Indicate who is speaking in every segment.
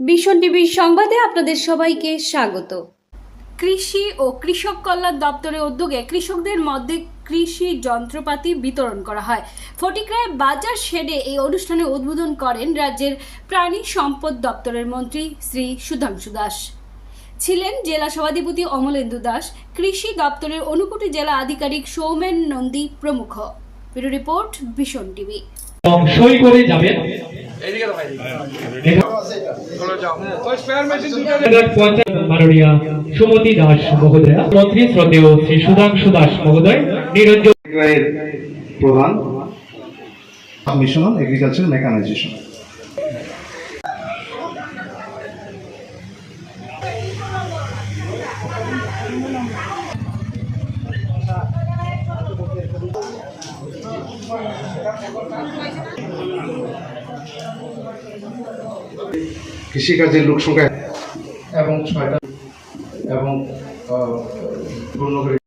Speaker 1: Vision টিভির সংবাদে আপনাদের সবাইকে স্বাগত।
Speaker 2: কৃষি ও কৃষক কল্যাণ দপ্তরের উদ্যোগে কৃষকদের মধ্যে কৃষি যন্ত্রপাতি বিতরণ করা হয়। ফটিকরায় বাজার শেডে এই অনুষ্ঠানে উদ্বোধন করেন রাজ্যের প্রাণী সম্পদ দপ্তরের মন্ত্রী শ্রী সুধাংশু দাস। ছিলেন জেলা সভাধিপতি অমলেন্দু দাস, কৃষি দপ্তরের ঊনকোটি জেলা আধিকারিক সৌমেন নন্দী প্রমুখ। Bureau report, vision TV.
Speaker 3: সই করে যাবেন মাননীয় সুমতি দাস মহোদয়া, মন্ত্রী শ্রদ্ধেয় শ্রী সুধাংশু দাস মহোদয়, নিরঞ্জন
Speaker 4: প্রধান মিশন অন এগ্রিকালচার মেকানাইজেশন। কৃষিকাজের লোক সংখ্যা এবং 6টা এবং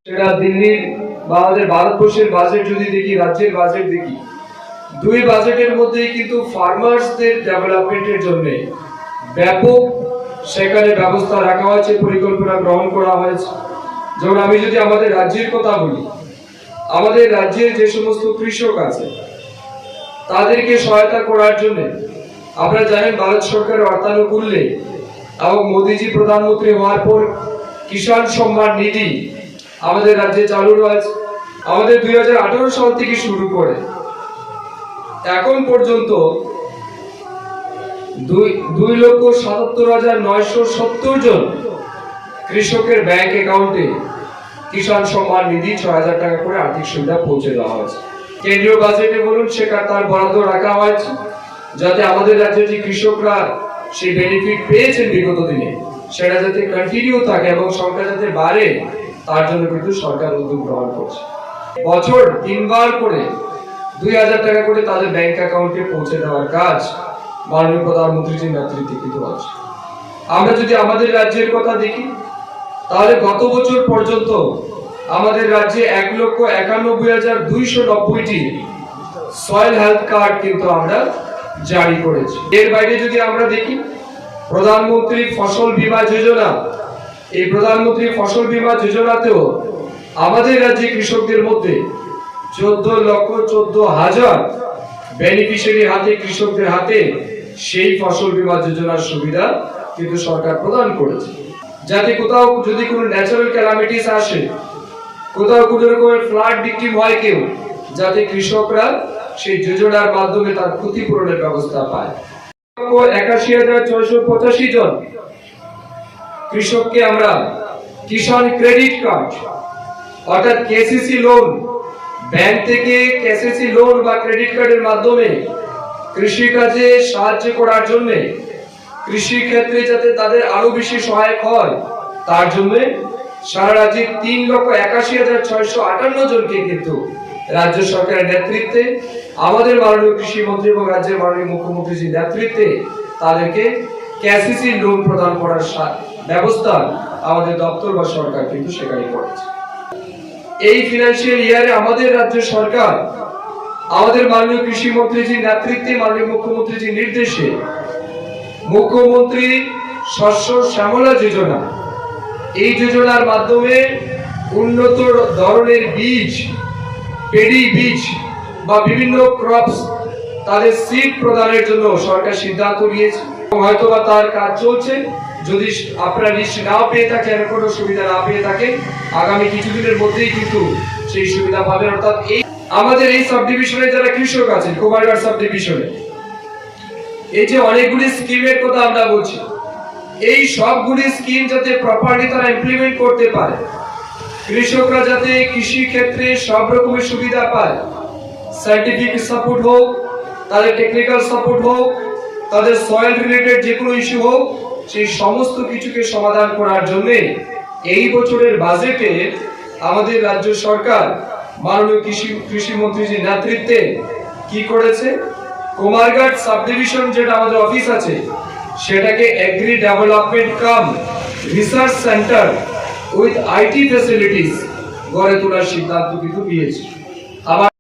Speaker 5: সেটা দিল্লির বা আমাদের ভারতবর্ষের বাজেট যদি দেখি, রাজ্যের বাজেট দেখি, দুই বাজেটের মধ্যেই কিন্তু ফার্মার্সদের ডেভেলপমেন্টের জন্য ব্যাপক সেখানে ব্যবস্থা রাখা হয়েছে, পরিকল্পনা গ্রহণ করা হয়েছে। যেমন আমি যদি আমাদের রাজ্যের কথা বলি, আমাদের রাজ্যের যে সমস্ত কৃষক আছে তাদেরকে সহায়তা করার জন্য আপনারা জানেন ভারত সরকারের অর্থানুকূল্যে এবং মোদীজি প্রধানমন্ত্রী হওয়ার পর কিষাণ সম্মান নিধি আমাদের রাজ্যে চালু রয়েছে। আমাদের 2018 সাল থেকে শুরু করে এখন পর্যন্ত 2,77,970 জন কৃষকের ব্যাংক অ্যাকাউন্টে কিষাণ সম্মান নিধি 6,000 টাকা করে আর্থিক সুবিধা পৌঁছে দেওয়া হয়েছে। কেন্দ্রীয় বাজেটে বলুন সেখানে তার বরাদ্দ রাখা হয়েছে যাতে আমাদের রাজ্যে যে কৃষকরা সেই বেনিফিট পেয়েছেন বিগত দিনে সেটা যাতে কন্টিনিউ থাকে এবং সংখ্যা যাতে বাড়ে, তার জন্য কিন্তু সরকার উদ্যোগ গ্রহণ করছে। বছর 3 বার করে 2,000 টাকা করে তাদের ব্যাংক অ্যাকাউন্টে পৌঁছে দেওয়ার কাজ মাননীয় প্রধানমন্ত্রীর নেতৃত্বে কিন্তু হচ্ছে। আমরা যদি আমাদের রাজ্যের কথা দেখি তাহলে গত বছর পর্যন্ত আমাদের রাজ্যে 1,91,290টি সয়েল হেলথ কার্ড কিন্তু আমরা জারি করেছি। এর বাইরে যদি আমরা দেখি প্রধানমন্ত্রী ফসল বীমা যোজনা, এই প্রধানমন্ত্রী ফসল বীমা যোজনাতেও আমাদের রাজ্যে কৃষকদের মধ্যে 14,14,000 বেনিফিশিয়ারি হাতে, কৃষকদের হাতে সেই ফসল বীমা যোজনার সুবিধা কিন্তু সরকার প্রদান করেছে, যাতে কোথাও যদি কোনো ন্যাচারাল ক্যালামিটিস আসে, কোথাও কোনো রকমের ফ্লাড ভিকটিম হয় কেউ, যাতে কৃষকরা সেই যোজনার মাধ্যমে তার ক্ষতিপূরণের ব্যবস্থা পায়। 81,685 জন কৃষককে আমরা কিষাণ ক্রেডিট কার্ড অর্থাৎ কেসিসি লোন, ব্যাংক থেকে কেসিসি লোন বা ক্রেডিট কার্ডের মাধ্যমে কৃষি কাজে সাহায্য করার জন্য, কৃষি ক্ষেত্রে যাতে তাদের আরো বেশি সহায়ক হয় তার জন্য সারা রাজ্যে 3,81,658 জনকে কিন্তু রাজ্য সরকারের নেতৃত্বে, আমাদের মাননীয় কৃষি মন্ত্রী এবং রাজ্যের মাননীয় মুখ্যমন্ত্রীর নেতৃত্বে তাদেরকে কেসিসি লোন প্রদান করার ব্যবস্থা আমাদের দপ্তর বা সরকার কিন্তু সেখানে করেছে। এই ফিনান্সিয়াল ইয়ারে আমাদের রাজ্য সরকার আমাদের মাননীয় কৃষি মন্ত্রীর নেতৃত্বে, মাননীয় মুখ্যমন্ত্রীর নির্দেশে মুখ্যমন্ত্রী শস্য শ্যামলা যোজনা, এই যোজনার মাধ্যমে উন্নত ধরনের বীজ, পেডি বীজ বা বিভিন্ন ক্রপস তাদের সিড প্রদানের জন্য সরকার সিদ্ধান্ত নিয়েছে। হয়তোবা তার কাজ চলছে। যদি আপনারা লিস্ট নাও পেয়ে থাকেন, কোনো সুবিধা না পেয়ে থাকেন, আগামী কিছুদিনের মধ্যেই কিন্তু সেই সুবিধা পাবেন। অর্থাৎ এই আমাদের এই সাব ডিভিশনে যারা কৃষক আছেন, কুমারঘাট সাব ডিভিশনে এই যে অনেকগুলি স্কিমের কথা আমরা বলছি, এই সবগুলি স্কিম যাতে প্রপারলি তারা ইমপ্লিমেন্ট করতে পারে, কৃষকরা যাতে কৃষি ক্ষেত্রে সব রকমের সুবিধা পায়, সায়েন্টিফিক সাপোর্ট হোক, তাদের টেকনিক্যাল সাপোর্ট হোক, তাদের সয়েল রিলেটেড যে কোনো ইস্যু হোক, সেই সমস্ত কিছুকে সমাধান করার জন্য এই বছরের বাজেটে আমাদের রাজ্য সরকার মাননীয় কৃষি মন্ত্রীর নেতৃত্বে কি করেছে, কুমারঘাট সাব ডিভিশন যেটা আমাদের অফিস আছে সেটাকে agri development cum research centre with IT facilities গড়ে তোলার সিদ্ধান্ত কিন্তু নিয়েছে।